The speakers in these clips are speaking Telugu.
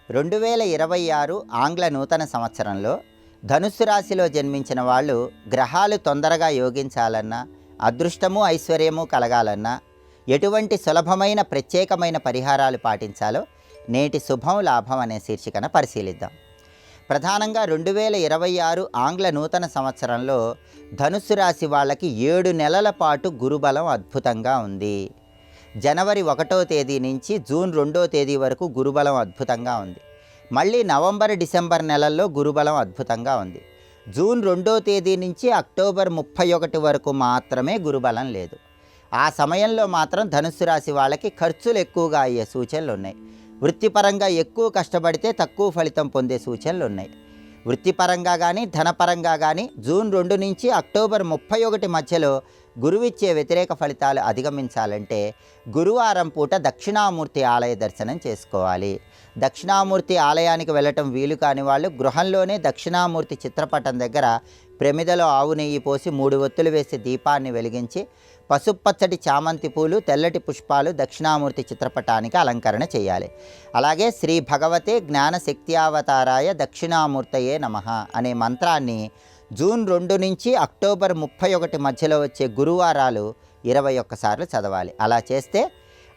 2026 ఆంగ్ల నూతన సంవత్సరంలో ధనుస్సు రాశిలో జన్మించిన వాళ్ళు గ్రహాలు తొందరగా యోగించాలన్నా, అదృష్టము ఐశ్వర్యము కలగాలన్నా ఎటువంటి సులభమైన ప్రత్యేకమైన పరిహారాలు పాటించాలో నేటి శుభం లాభం అనే శీర్షికన పరిశీలిద్దాం. ప్రధానంగా 2026 ఆంగ్ల నూతన సంవత్సరంలో ధనుస్సు రాశి వాళ్ళకి 7 నెలల పాటు గురుబలం అద్భుతంగా ఉంది. జనవరి 1వ తేదీ నుంచి జూన్ 2వ తేదీ వరకు గురుబలం అద్భుతంగా ఉంది. మళ్ళీ నవంబర్ డిసెంబర్ నెలల్లో గురుబలం అద్భుతంగా ఉంది. జూన్ 2వ తేదీ నుంచి అక్టోబర్ 31 వరకు మాత్రమే గురుబలం లేదు. ఆ సమయంలో మాత్రం ధనుస్సు రాశి వాళ్ళకి ఖర్చులు ఎక్కువగా అయ్యే సూచనలు ఉన్నాయి. వృత్తిపరంగా ఎక్కువ కష్టపడితే తక్కువ ఫలితం పొందే సూచనలు ఉన్నాయి. వృత్తిపరంగా కానీ ధనపరంగా కానీ జూన్ 2 నుంచి అక్టోబర్ 31 మధ్యలో గురువిచ్చే వ్యతిరేక ఫలితాలు అధిగమించాలంటే గురువారం పూట దక్షిణామూర్తి ఆలయ దర్శనం చేసుకోవాలి. దక్షిణామూర్తి ఆలయానికి వెళ్ళటం వీలు కాని వాళ్ళు గృహంలోనే దక్షిణామూర్తి చిత్రపటం దగ్గర ప్రమిదలో ఆవు నెయ్యి పోసి 3 ఒత్తులు వేసి దీపాన్ని వెలిగించి పసుపచ్చటి చామంతి పూలు, తెల్లటి పుష్పాలు దక్షిణామూర్తి చిత్రపటానికి అలంకరణ చేయాలి. అలాగే శ్రీ భగవతే జ్ఞానశక్త్యావతారాయ దక్షిణామూర్తయే నమః అనే మంత్రాన్ని జూన్ 2 నుంచి అక్టోబర్ 31 మధ్యలో వచ్చే గురువారాలు 21 సార్లు చదవాలి. అలా చేస్తే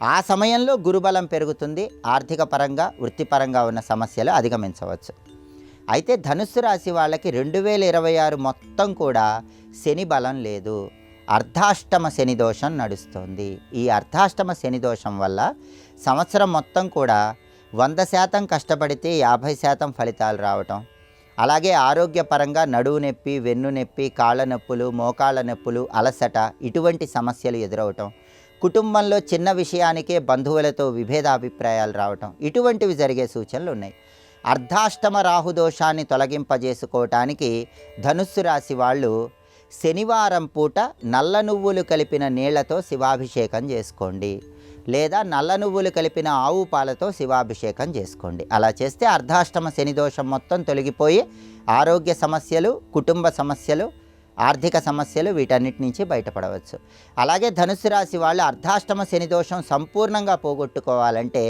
ఆ సమయంలో గురుబలం పెరుగుతుంది. ఆర్థిక పరంగా వృత్తిపరంగా ఉన్న సమస్యలు అధిగమించవచ్చు. అయితే ధనుస్సు రాశి వాళ్ళకి 2026 మొత్తం కూడా శని బలం లేదు. అర్ధాష్టమ శని దోషం నడుస్తుంది. ఈ అర్ధాష్టమ శని దోషం వల్ల సంవత్సరం మొత్తం కూడా 100% కష్టపడితే 50% ఫలితాలు రావటం, అలాగే ఆరోగ్యపరంగా నడువు నొప్పి, వెన్ను నొప్పి, కాళ్ళ నొప్పులు, మోకాళ్ళ నొప్పులు, అలసట ఇటువంటి సమస్యలు ఎదురవటం, కుటుంబంలో చిన్న విషయానికే బంధువులతో విభేదాభిప్రాయాలు రావటం ఇటువంటివి జరిగే సూచనలు ఉన్నాయి. అర్ధాష్టమ రాహుదోషాన్ని తొలగింపజేసుకోవటానికి ధనుస్సు రాశి వాళ్ళు శనివారం పూట నల్ల నువ్వులు కలిపిన నీళ్లతో శివాభిషేకం చేసుకోండి, లేదా నల్ల నువ్వులు కలిపిన ఆవు పాలతో శివాభిషేకం చేసుకోండి. అలా చేస్తే అర్ధాష్టమ శని దోషం మొత్తం తొలగిపోయి ఆరోగ్య సమస్యలు, కుటుంబ సమస్యలు, ఆర్థిక సమస్యలు వీటన్నిటి నుంచి బయటపడవచ్చు. అలాగే ధనుస్సు రాశి వాళ్ళు అర్ధాష్టమ శని దోషం సంపూర్ణంగా పోగొట్టుకోవాలంటే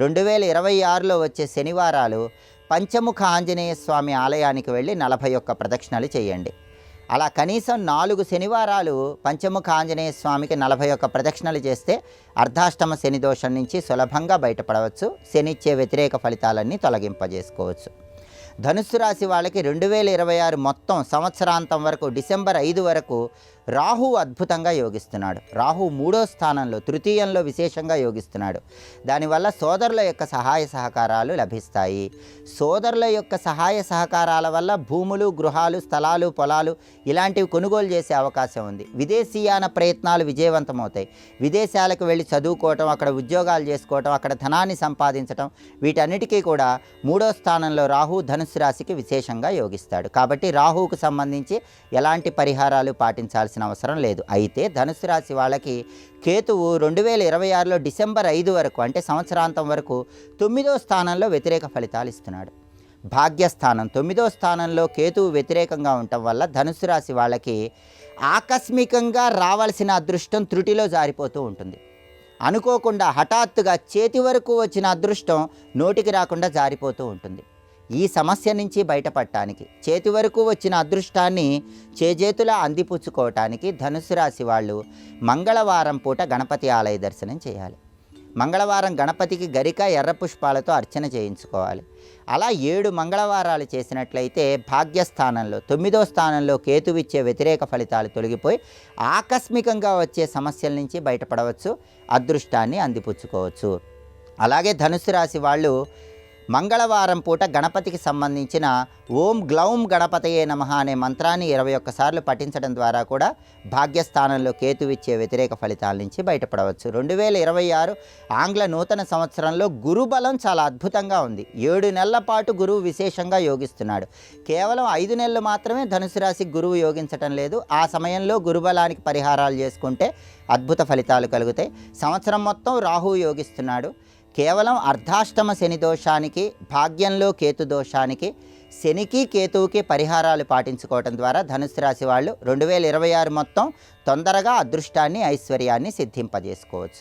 2026లో వచ్చే శనివారాలు పంచముఖ ఆంజనేయ స్వామి ఆలయానికి వెళ్ళి 41 ప్రదక్షిణలు చేయండి. అలా కనీసం 4 శనివారాలు పంచముఖ ఆంజనేయ స్వామికి 41 ప్రదక్షిణలు చేస్తే అర్ధాష్టమ శని దోషం నుంచి సులభంగా బయటపడవచ్చు. శనిచ్చే వ్యతిరేక ఫలితాలన్నీ తొలగింపజేసుకోవచ్చు. ధనుస్సు రాశి వాళ్ళకి 2026 మొత్తం సంవత్సరాంతం వరకు డిసెంబర్ 5 వరకు రాహు అద్భుతంగా యోగిస్తున్నాడు. రాహు 3వ స్థానంలో, తృతీయంలో విశేషంగా యోగిస్తున్నాడు. దానివల్ల సోదరుల యొక్క సహాయ సహకారాలు లభిస్తాయి. సోదరుల యొక్క సహాయ సహకారాల వల్ల భూములు, గృహాలు, స్థలాలు, పొలాలు ఇలాంటివి కొనుగోలు చేసే అవకాశం ఉంది. విదేశీయాన ప్రయత్నాలు విజయవంతమవుతాయి. విదేశాలకు వెళ్ళి చదువుకోవటం, అక్కడ ఉద్యోగాలు చేసుకోవటం, అక్కడ ధనాన్ని సంపాదించటం వీటన్నిటికీ కూడా 3వ స్థానంలో రాహు ధనుస్సు రాశికి విశేషంగా యోగిస్తాడు. కాబట్టి రాహువుకు సంబంధించి ఎలాంటి పరిహారాలు పాటించాల్సిన అవసరం లేదు. అయితే ధనుస్సు రాశి వాళ్ళకి కేతువు 2026లో డిసెంబర్ 5 వరకు అంటే సంవత్సరాంతం వరకు 9వ స్థానంలో వ్యతిరేక ఫలితాలు ఇస్తున్నాడు. భాగ్యస్థానం 9వ స్థానంలో కేతువు వ్యతిరేకంగా ఉండటం వల్ల ధనుస్సు రాశి వాళ్ళకి ఆకస్మికంగా రావాల్సిన అదృష్టం త్రుటిలో జారిపోతూ ఉంటుంది. అనుకోకుండా హఠాత్తుగా చేతి వరకు వచ్చిన అదృష్టం నోటికి రాకుండా జారిపోతూ ఉంటుంది. ఈ సమస్య నుంచి బయటపడటానికి, చేతి వరకు వచ్చిన అదృష్టాన్ని చేజేతులా అందిపుచ్చుకోవటానికి ధనుస్సు రాశి వాళ్ళు మంగళవారం పూట గణపతి ఆలయ దర్శనం చేయాలి. మంగళవారం గణపతికి గరిక, ఎర్ర పుష్పాలతో అర్చన చేయించుకోవాలి. అలా 7 మంగళవారాలు చేసినట్లయితే భాగ్యస్థానంలో 9వ స్థానంలో కేతువిచ్చే వ్యతిరేక ఫలితాలు తొలగిపోయి ఆకస్మికంగా వచ్చే సమస్యల నుంచి బయటపడవచ్చు, అదృష్టాన్ని అందిపుచ్చుకోవచ్చు. అలాగే ధనుస్సు రాశి వాళ్ళు మంగళవారం పూట గణపతికి సంబంధించిన ఓం గ్లౌం గణపతయే నమః అనే మంత్రాన్ని 21 సార్లు పఠించడం ద్వారా కూడా భాగ్యస్థానంలో కేతువిచ్చే వ్యతిరేక ఫలితాల నుంచి బయటపడవచ్చు. 2026 ఆంగ్ల నూతన సంవత్సరంలో గురుబలం చాలా అద్భుతంగా ఉంది. 7 నెలల పాటు గురువు విశేషంగా యోగిస్తున్నాడు. కేవలం 5 నెలలు మాత్రమే ధనుసు రాశికి గురువు యోగించటం లేదు. ఆ సమయంలో గురుబలానికి పరిహారాలు చేసుకుంటే అద్భుత ఫలితాలు కలుగుతాయి. సంవత్సరం మొత్తం రాహువు యోగిస్తున్నాడు. కేవలం అర్ధాష్టమ శని దోషానికి, భాగ్యంలో కేతు దోషానికి, శనికి కేతువుకి పరిహారాలు పాటించుకోవటం ద్వారా ధనుస్సు రాశి వాళ్ళు 2026 మొత్తం తొందరగా అదృష్టాన్ని, ఐశ్వర్యాన్ని సిద్ధింపజేసుకోవచ్చు.